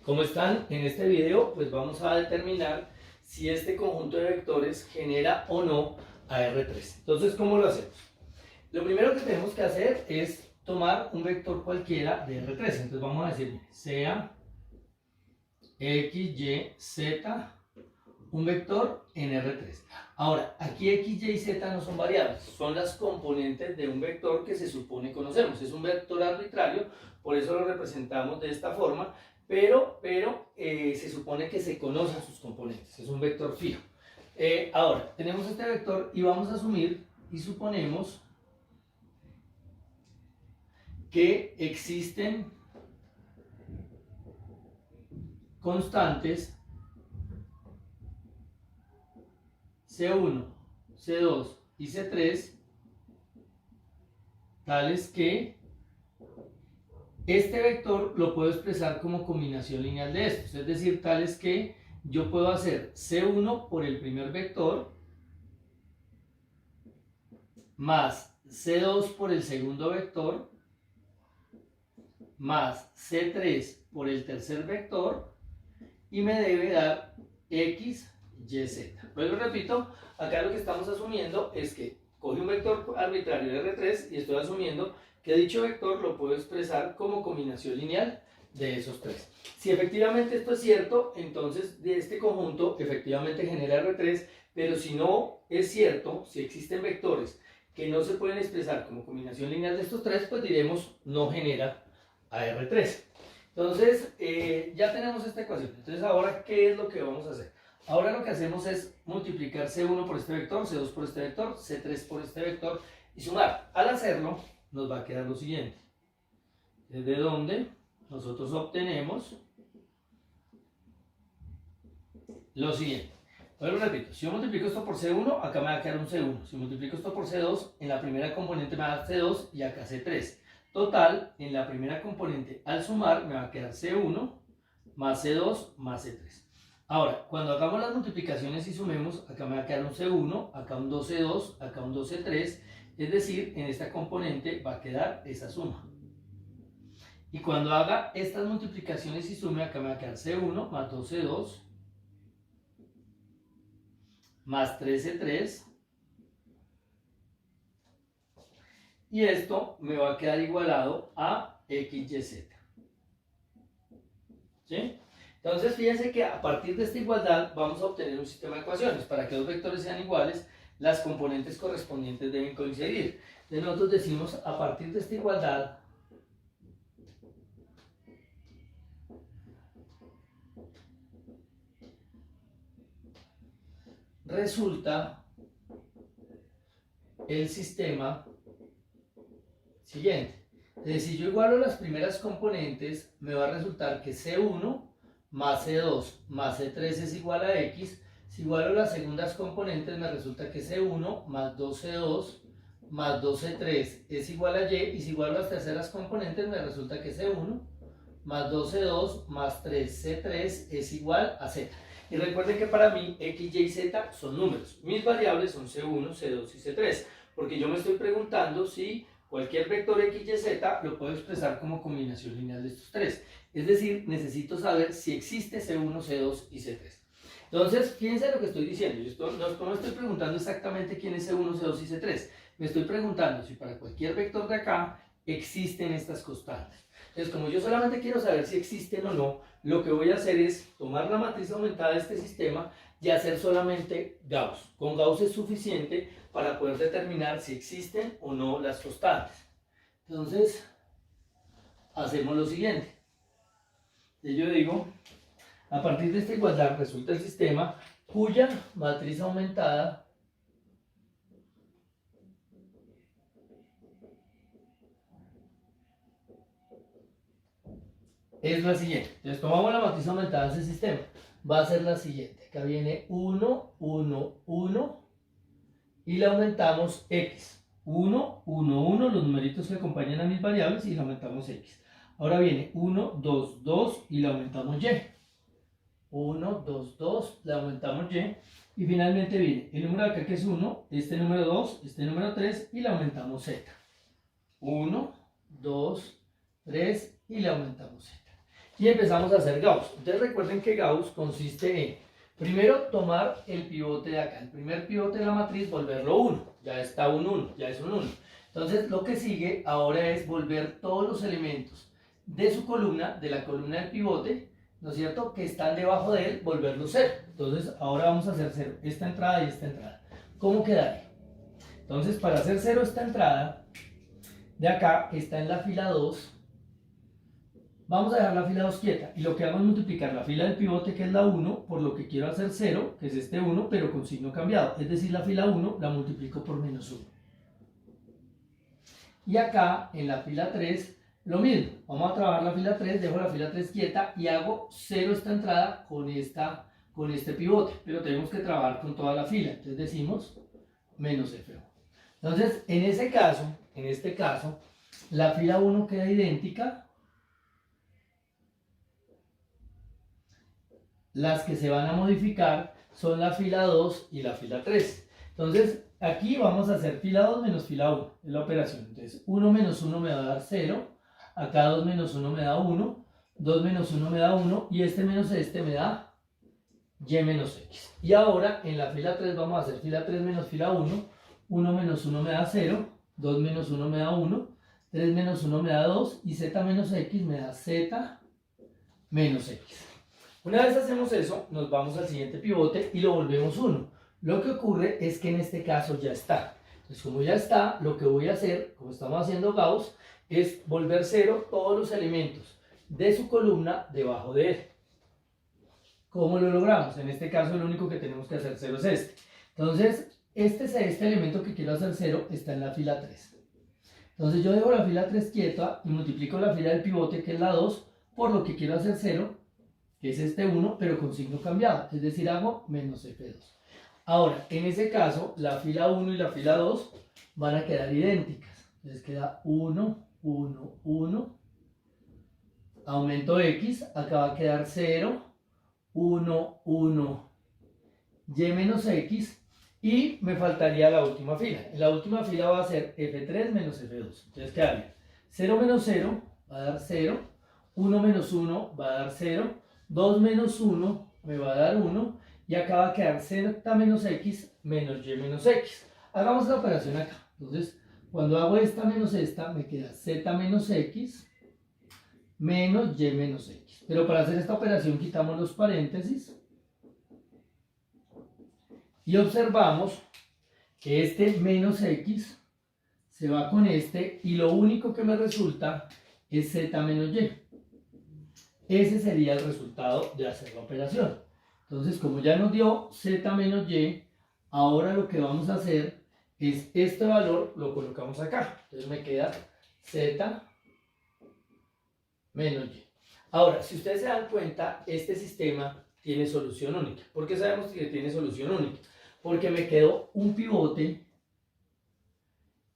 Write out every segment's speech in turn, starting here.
¿Cómo están? En este video pues vamos a determinar si este conjunto de vectores genera o no a R3. Entonces, ¿cómo lo hacemos? Lo primero que tenemos que hacer es tomar un vector cualquiera de R3. Entonces vamos a decir sea X, Y, Z, un vector en R3. Ahora, aquí X, Y y Z no son variables, son las componentes de un vector que se supone conocemos. Es un vector arbitrario, por eso lo representamos de esta forma, pero se supone que se conocen sus componentes, es un vector fijo. Ahora, tenemos este vector y vamos a asumir y suponemos que existen constantes C1, C2 y C3, tales que este vector lo puedo expresar como combinación lineal de estos, es decir, tales que yo puedo hacer C1 por el primer vector más C2 por el segundo vector más C3 por el tercer vector y me debe dar X, Y, Z. Luego repito, acá lo que estamos asumiendo es que cogí un vector arbitrario de R3 y estoy asumiendo que dicho vector lo puedo expresar como combinación lineal de esos tres. Si efectivamente esto es cierto, entonces de este conjunto efectivamente genera R3, pero si no es cierto, si existen vectores que no se pueden expresar como combinación lineal de estos tres, pues diremos no genera a R3. Entonces ya tenemos esta ecuación. Entonces ahora, ¿qué es lo que vamos a hacer? Ahora lo que hacemos es multiplicar C1 por este vector, C2 por este vector, C3 por este vector y sumar. Al hacerlo nos va a quedar lo siguiente. Desde donde nosotros obtenemos lo siguiente. Bueno, repito, si yo multiplico esto por C1, acá me va a quedar un C1. Si multiplico esto por C2, en la primera componente me va a dar C2 y acá C3. Total, en la primera componente al sumar me va a quedar C1 más C2 más C3. Ahora, cuando hagamos las multiplicaciones y sumemos, acá me va a quedar un C1, acá un 2C2, acá un 2C3, es decir, en esta componente va a quedar esa suma. Y cuando haga estas multiplicaciones y sume, acá me va a quedar C1 más 2C2 más 3C3 y esto me va a quedar igualado a XYZ. ¿Sí? Entonces fíjense que a partir de esta igualdad vamos a obtener un sistema de ecuaciones. Para que dos vectores sean iguales, las componentes correspondientes deben coincidir. Entonces nosotros decimos, a partir de esta igualdad, resulta el sistema siguiente. Entonces, si yo igualo las primeras componentes, me va a resultar que C1 más C2 más C3 es igual a X. Si igualo las segundas componentes, me resulta que C1 más 2C2 más 2C3 es igual a Y. Y si igualo las terceras componentes, me resulta que C1 más 2C2 más 3C3 es igual a Z. Y recuerden que para mí X, Y, Z son números. Mis variables son C1, C2 y C3. Porque yo me estoy preguntando si cualquier vector X, Y, Z lo puedo expresar como combinación lineal de estos tres. Es decir, necesito saber si existe C1, C2 y C3. Entonces, fíjense lo que estoy diciendo. Yo no me estoy preguntando exactamente quién es C1, C2 y C3. Me estoy preguntando si para cualquier vector de acá existen estas constantes. Entonces, como yo solamente quiero saber si existen o no, lo que voy a hacer es tomar la matriz aumentada de este sistema y hacer solamente Gauss. Con Gauss es suficiente para poder determinar si existen o no las constantes. Entonces, hacemos lo siguiente. Yo digo, a partir de esta igualdad resulta el sistema cuya matriz aumentada es la siguiente. Entonces tomamos la matriz aumentada de ese sistema. Va a ser la siguiente. Acá viene 1, 1, 1 y le aumentamos X. 1, 1, 1, los numeritos que acompañan a mis variables y le aumentamos X. Ahora viene 1, 2, 2 y le aumentamos Y. 1, 2, 2, le aumentamos Y. Y finalmente viene el número de acá que es 1, este número 2, este número 3 y le aumentamos Z. 1, 2, 3 y le aumentamos Z. y empezamos a hacer Gauss. Entonces recuerden que Gauss consiste en, primero, tomar el pivote de acá, el primer pivote de la matriz, volverlo 1, ya está un 1, ya es un 1. Entonces lo que sigue ahora es volver todos los elementos de su columna, de la columna del pivote, ¿no es cierto?, que están debajo de él, volverlo 0. Entonces ahora vamos a hacer 0, esta entrada y esta entrada. ¿Cómo quedaría? Entonces para hacer 0 esta entrada de acá, que está en la fila 2, vamos a dejar la fila 2 quieta, y lo que hago es multiplicar la fila del pivote, que es la 1, por lo que quiero hacer 0, que es este 1, pero con signo cambiado, es decir, la fila 1 la multiplico por menos 1. Y acá, en la fila 3, lo mismo, vamos a trabajar la fila 3, dejo la fila 3 quieta y hago 0 esta entrada con este pivote, pero tenemos que trabajar con toda la fila, entonces decimos menos F1. Entonces, en este caso, la fila 1 queda idéntica. Las que se van a modificar son la fila 2 y la fila 3. Entonces, aquí vamos a hacer fila 2 menos fila 1, es la operación. Entonces, 1 menos 1 me va a dar 0, acá 2 menos 1 me da 1, 2 menos 1 me da 1, y este menos este me da y menos x. Y ahora, en la fila 3 vamos a hacer fila 3 menos fila 1, 1 menos 1 me da 0, 2 menos 1 me da 1, 3 menos 1 me da 2, y z menos x me da z menos x. Una vez hacemos eso, nos vamos al siguiente pivote y lo volvemos 1. Lo que ocurre es que en este caso ya está. Entonces, como ya está, lo que voy a hacer, como estamos haciendo Gauss, es volver 0 todos los elementos de su columna debajo de él. ¿Cómo lo logramos? En este caso, lo único que tenemos que hacer 0 es este. Entonces, este elemento que quiero hacer 0 está en la fila 3. Entonces, yo dejo la fila 3 quieta y multiplico la fila del pivote, que es la 2, por lo que quiero hacer 0, que es este 1, pero con signo cambiado, es decir, hago menos F2. Ahora, en ese caso, la fila 1 y la fila 2 van a quedar idénticas. Entonces queda 1, 1, 1, aumento X, acá va a quedar 0, 1, 1, Y menos X, y me faltaría la última fila. En la última fila va a ser F3 menos F2. Entonces quedaría 0 menos 0 va a dar 0, 1 menos 1 va a dar 0, 2 menos 1 me va a dar 1, y acá va a quedar z menos x menos y menos x. Hagamos la operación acá. Entonces, cuando hago esta menos esta, me queda z menos x menos y menos x. Pero para hacer esta operación quitamos los paréntesis y observamos que este menos x se va con este, y lo único que me resulta es z menos y. Ese sería el resultado de hacer la operación. Entonces, como ya nos dio z menos y, ahora lo que vamos a hacer es este valor lo colocamos acá. Entonces me queda z menos y. Ahora, si ustedes se dan cuenta, este sistema tiene solución única. ¿Por qué sabemos que tiene solución única? Porque me quedó un pivote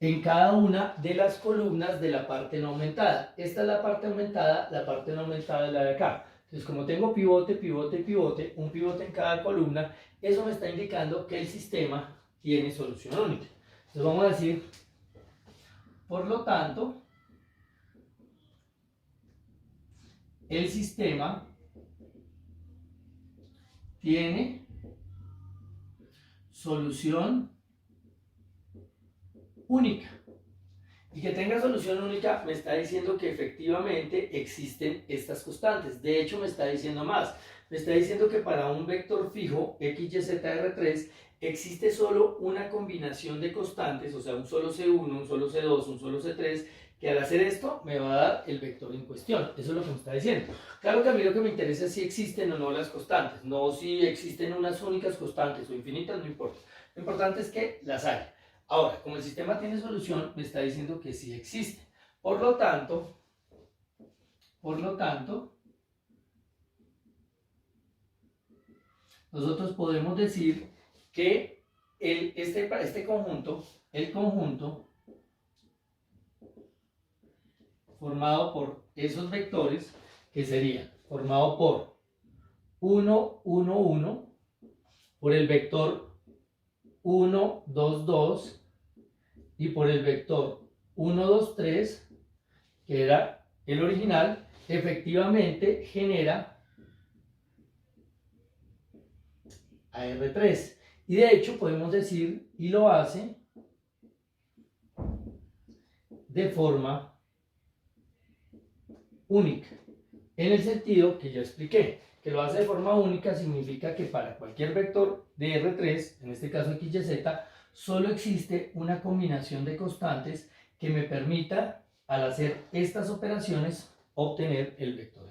en cada una de las columnas de la parte no aumentada. Esta es la parte aumentada no aumentada es la de acá. Entonces, como tengo pivote, pivote, pivote, un pivote en cada columna, eso me está indicando que el sistema tiene solución única. Entonces vamos a decir, por lo tanto, el sistema tiene solución única. Y que tenga solución única me está diciendo que efectivamente existen estas constantes. De hecho, me está diciendo más. Me está diciendo que para un vector fijo x, y, z, r3 existe solo una combinación de constantes, o sea, un solo C1, un solo C2, un solo C3, que al hacer esto me va a dar el vector en cuestión. Eso es lo que me está diciendo. Claro que a mí lo que me interesa es si existen o no las constantes, no si existen unas únicas constantes o infinitas, no importa. Lo importante es que las hay. Ahora, como el sistema tiene solución, me está diciendo que sí existe. Por lo tanto, nosotros podemos decir que este conjunto, el conjunto formado por esos vectores, que sería formado por 1, 1, 1, por el vector 1, 2, 2, y por el vector 1, 2, 3, que era el original, efectivamente genera a R3. Y de hecho podemos decir, y lo hace de forma única, en el sentido que ya expliqué. Que lo hace de forma única significa que para cualquier vector de R3, en este caso x, y, z, solo existe una combinación de constantes que me permita, al hacer estas operaciones, obtener el vector